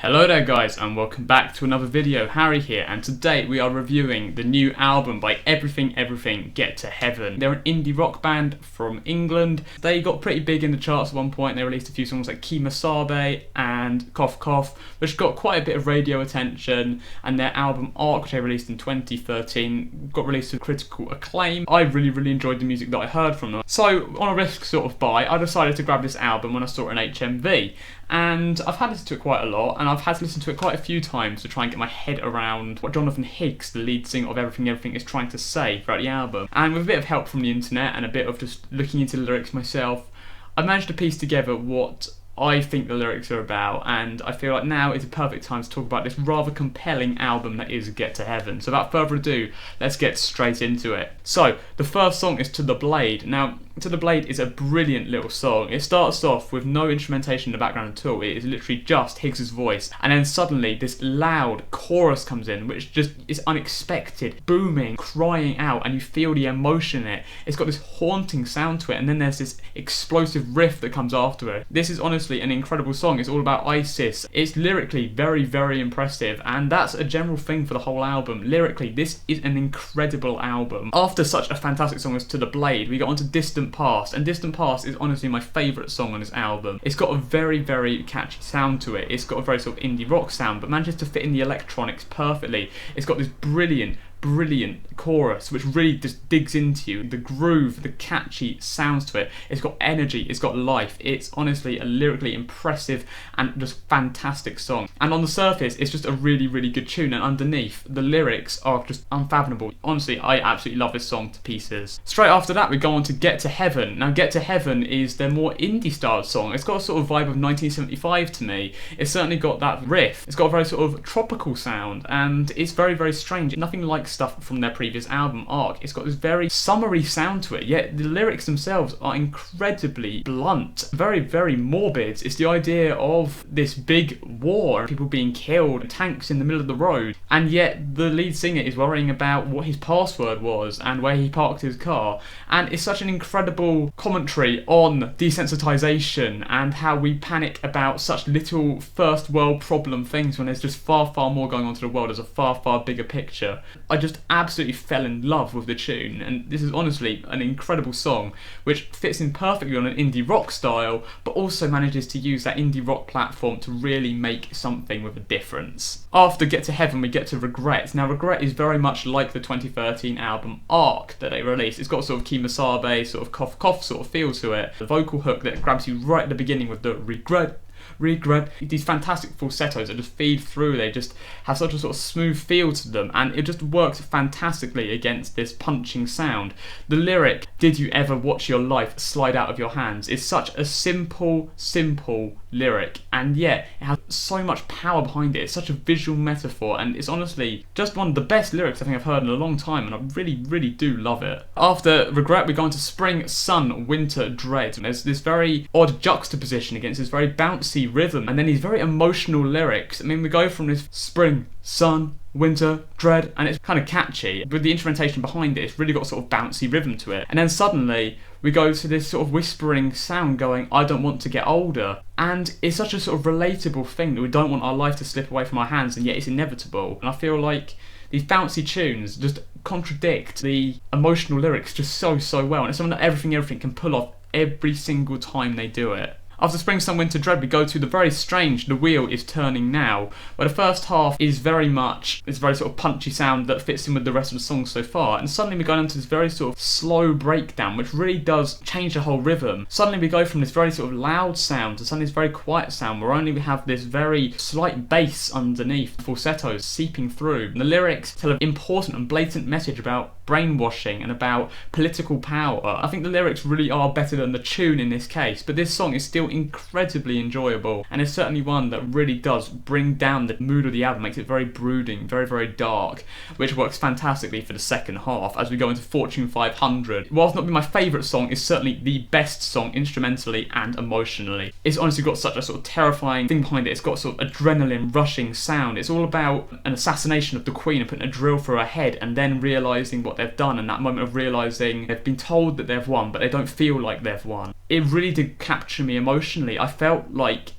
Hello there guys, and welcome back to another video. Harry here, and today we are reviewing the new album by Everything Get to Heaven. They're an indie rock band from England. They got pretty big in the charts at one point. They released a few songs like Kimasabe and Cough Cough, which got quite a bit of radio attention, and their album Arc, which they released in 2013, got released with critical acclaim. I really enjoyed the music that I heard from them. So on a risk sort of buy, I decided to grab this album when I saw it in HMV. And I've had listened to it quite a lot, and I've had to listen to it quite a few times to try and get my head around what Jonathan Higgs, the lead singer of Everything, is trying to say throughout the album. And with a bit of help from the internet and a bit of just looking into the lyrics myself, I managed to piece together what I think the lyrics are about, and I feel like now is a perfect time to talk about this rather compelling album that is Get to Heaven. So without further ado, let's get straight into it. So, the first song is To The Blade. Now, To The Blade is a brilliant little song. It starts off with no instrumentation in the background at all. It is literally just Higgs's voice, and then suddenly this loud chorus comes in, which just is unexpected, booming, crying out, and you feel the emotion in it. It's got this haunting sound to it, and then there's this explosive riff that comes after it. This is honestly an incredible song. It's all about ISIS. It's lyrically very impressive, and that's a general thing for the whole album. Lyrically, this is an incredible album. After such a fantastic song as To The Blade, we got onto Distant Past, and Distant Past is honestly my favourite song on this album. It's got a very catchy sound to it. It's got a very sort of indie rock sound, but manages to fit in the electronics perfectly. It's got this brilliant chorus which really just digs into you. The groove, the catchy sounds to it. It's got energy, it's got life. It's honestly a lyrically impressive and just fantastic song. And on the surface, it's just a really good tune, and underneath, the lyrics are just unfathomable. Honestly, I absolutely love this song to pieces. Straight after that, we go on to Get to Heaven. Now, Get to Heaven is their more indie styled song. It's got a sort of vibe of 1975 to me. It's certainly got that riff. It's got a very sort of tropical sound, and it's very strange. Nothing like stuff from their previous album Arc. It's got this very summery sound to it, yet the lyrics themselves are incredibly blunt, very morbid. It's the idea of this big war, people being killed, tanks in the middle of the road, and yet the lead singer is worrying about what his password was and where he parked his car. And it's such an incredible commentary on desensitization and how we panic about such little first world problem things when there's just far more going on to the world. There's a far bigger picture. I just absolutely fell in love with the tune, and this is honestly an incredible song which fits in perfectly on an indie rock style, but also manages to use that indie rock platform to really make something with a difference. After Get to Heaven, we get to Regret. Now, Regret is very much like the 2013 album Arc that they released. It's got sort of Kimasabe, sort of Cough Cough sort of feel to it. The vocal hook that grabs you right at the beginning with the regret. These fantastic falsettos that just feed through. They just have such a sort of smooth feel to them, and it just works fantastically against this punching sound. The lyric, "Did you ever watch your life slide out of your hands?" is such a simple lyric, and yet it has so much power behind it. It's such a visual metaphor, and it's honestly just one of the best lyrics I think I've heard in a long time, and I really do love it. After Regret, we go on to Spring, Sun, Winter, Dread. There's this very odd juxtaposition against this very bouncy rhythm, and then these very emotional lyrics. I mean, we go from this spring, sun, winter, dread, and it's kind of catchy, but the instrumentation behind it, it's really got sort of bouncy rhythm to it. And then suddenly we go to this sort of whispering sound going, "I don't want to get older." And it's such a sort of relatable thing that we don't want our life to slip away from our hands, and yet it's inevitable. And I feel like these bouncy tunes just contradict the emotional lyrics just so well, and it's something that Everything can pull off every single time they do it. After Spring, Sun, Winter, Dread, we go to the very strange The Wheel Is Turning Now, where the first half is very much this very sort of punchy sound that fits in with the rest of the song so far, and suddenly we go into this very sort of slow breakdown which really does change the whole rhythm. Suddenly we go from this very sort of loud sound to suddenly this very quiet sound where only we have this very slight bass underneath, falsettos seeping through. And the lyrics tell an important and blatant message about brainwashing and about political power. I think the lyrics really are better than the tune in this case, but this song is still incredibly enjoyable, and it's certainly one that really does bring down the mood of the album, makes it very brooding, very dark, which works fantastically for the second half as we go into Fortune 500. Whilst not being my favourite song, it's certainly the best song instrumentally and emotionally. It's honestly got such a sort of terrifying thing behind it. It's got sort of adrenaline rushing sound. It's all about an assassination of the Queen and putting a drill through her head and then realising what they've done, and that moment of realising they've been told that they've won but they don't feel like they've won. It really did capture me emotionally. I felt like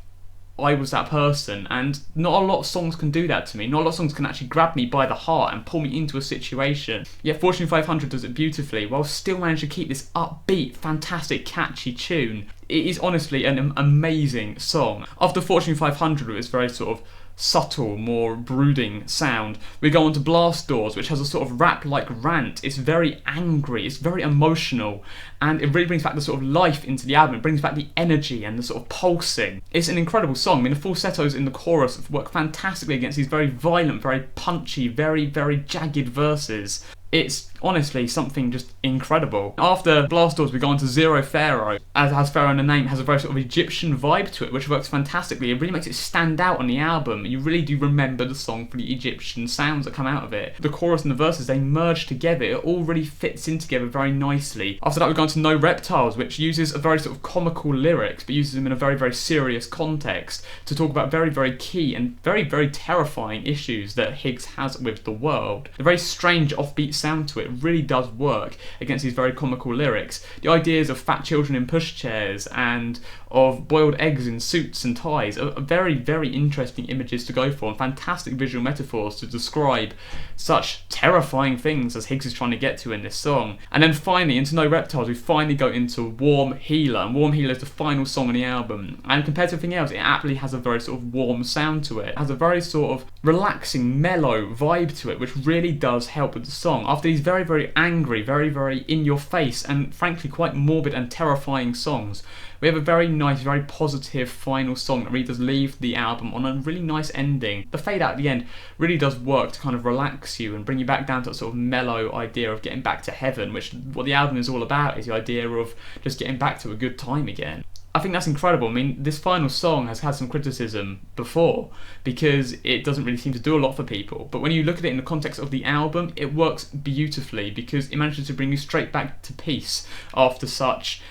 I was that person, and not a lot of songs can do that to me. Not a lot of songs can actually grab me by the heart and pull me into a situation. Yet Fortune 500 does it beautifully, while still managing to keep this upbeat, fantastic, catchy tune. It is honestly an amazing song. After Fortune 500, with its very sort of subtle, more brooding sound, we go on to Blast Doors, which has a sort of rap-like rant. It's very angry, it's very emotional, and it really brings back the sort of life into the album. It brings back the energy and the sort of pulsing. It's an incredible song. I mean, the falsettos in the chorus work fantastically against these very violent, very punchy, very, very jagged verses. It's honestly something just incredible. After Blast Doors, we go on to Zero Pharaoh. As has Pharaoh in the name, has a very sort of Egyptian vibe to it, which works fantastically. It really makes it stand out on the album. You really do remember the song for the Egyptian sounds that come out of it. The chorus and the verses, they merge together. It all really fits in together very nicely. After that, we go on to No Reptiles, which uses a very sort of comical lyrics, but uses them in a very, very serious context to talk about very, very key and very, very terrifying issues that Higgs has with the world. The very strange offbeat sound to it really does work against these very comical lyrics. The ideas of fat children in pushchairs and of boiled eggs in suits and ties are very, very interesting images to go for, and fantastic visual metaphors to describe such terrifying things as Higgs is trying to get to in this song. And then finally, into No Reptiles, we finally go into Warm Healer, and Warm Healer is the final song on the album, and compared to everything else, it actually has a very sort of warm sound to it. It has a very sort of relaxing, mellow vibe to it, which really does help with the song. After these very, very angry, very, very in your face, and frankly quite morbid and terrifying songs, we have a very nice, very positive final song that really does leave the album on a really nice ending. The fade out at the end really does work to kind of relax you and bring you back down to a sort of mellow idea of getting back to heaven, which what the album is all about, is the idea of just getting back to a good time again. I think that's incredible. I mean, this final song has had some criticism before because it doesn't really seem to do a lot for people. But when you look at it in the context of the album, it works beautifully because it manages to bring you straight back to peace after such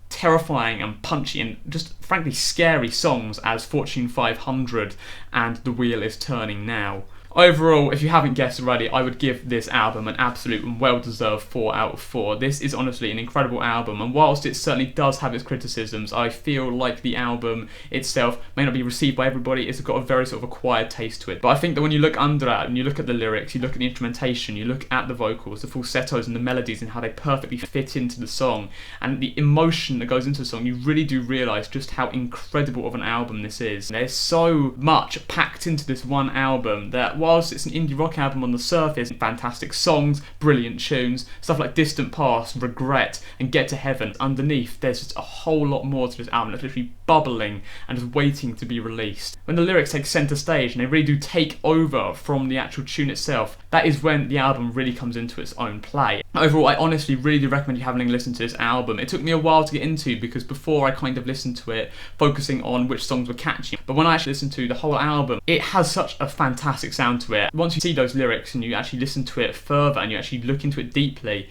terrifying and punchy and just frankly scary songs as Fortune 500 and The Wheel is Turning Now. Overall, if you haven't guessed already, I would give this album an absolute and well-deserved 4 out of 4. This is honestly an incredible album, and whilst it certainly does have its criticisms, I feel like the album itself may not be received by everybody. It's got a very sort of acquired taste to it. But I think that when you look under that and you look at the lyrics, you look at the instrumentation, you look at the vocals, the falsettos and the melodies and how they perfectly fit into the song, and the emotion that goes into the song, you really do realise just how incredible of an album this is. There's so much packed into this one album that whilst it's an indie rock album on the surface, fantastic songs, brilliant tunes, stuff like Distant Past, Regret and Get to Heaven, underneath there's just a whole lot more to this album that's literally bubbling and just waiting to be released. When the lyrics take centre stage and they really do take over from the actual tune itself, that is when the album really comes into its own play. Overall, I honestly really do recommend you having a listen to this album. It took me a while to get into because before I kind of listened to it focusing on which songs were catchy, but when I actually listened to the whole album, it has such a fantastic sound to it. Once you see those lyrics and you actually listen to it further and you actually look into it deeply,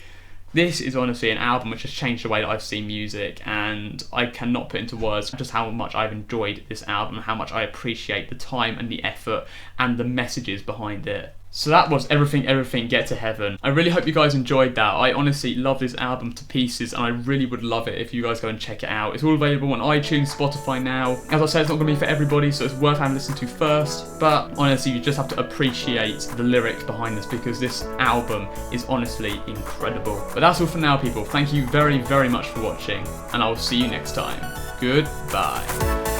this is honestly an album which has changed the way that I've seen music, and I cannot put into words just how much I've enjoyed this album and how much I appreciate the time and the effort and the messages behind it. So that was Everything Get to Heaven. I really hope you guys enjoyed that. I honestly love this album to pieces, and I really would love it if you guys go and check it out. It's all available on iTunes, Spotify now. As I said, it's not going to be for everybody, so it's worth having a listen to first. But honestly, you just have to appreciate the lyrics behind this because this album is honestly incredible. But that's all for now, people. Thank you very, very much for watching, and I will see you next time. Goodbye.